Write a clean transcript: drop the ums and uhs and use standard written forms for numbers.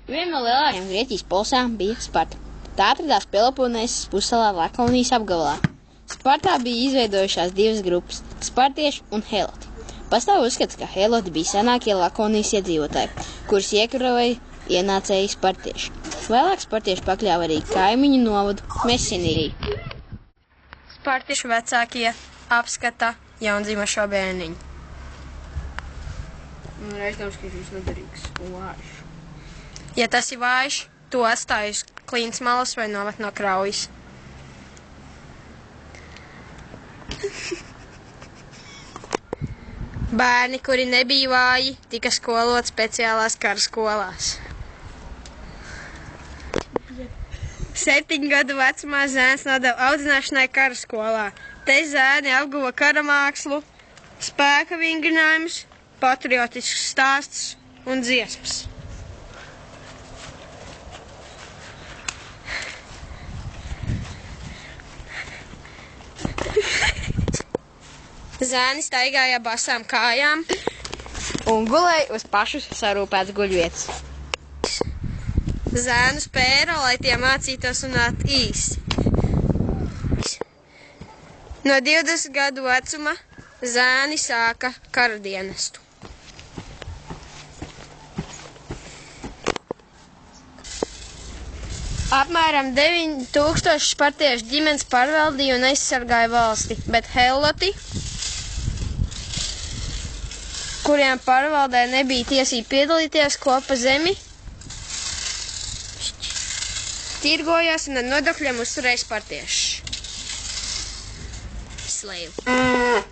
Viena no lielākajām Grieķijas pilsētām bija Sparta. Tā atradās Peloponēsas pussalā Lakonijas apgabalā. Spartā bija izveidojušās divas grupas – spartieši un heloti. Pastāv uzskats, ka heloti bija senākie Lakonijas iedzīvotāji, kurus iekaroja ienācēji spartieši. Vēlāk spartieši pakļāva arī kaimiņu novadu Mesiniju. Spartiešu vecākie apskata jaundzimušo bērniņu. Reizdams, ka viņš nedarīgs un vājš. Ja tas ir vājš, to atstāj uz klīnas malas vai nomet no kraujas. Bērni, kuri nebija vāji, tika skoloti speciālās kara skolās. 7 gadu vecumā zēns nodeva audzināšanai kara skolā. Te zēni apguva kara mākslu, spēka vingrinājumus, patriotiskus stāstus un dziesmas. Zēni staigāja basām kājām un gulēja uz pašu sarūpētas guļvietas. Zēnu spēra, lai tie mācītos runāt īsi. No 20 gadu vecuma zēni sāka karadienestu. Apmēram 9000 spartiešu ģimenes pārvaldīja un aizsargāja valsti, bet heloti, kuriem pārvaldē nebija tiesība piedalīties, kopa zemi, tirgojās un ar nodokļiem uzturēja spartiešus. Slave.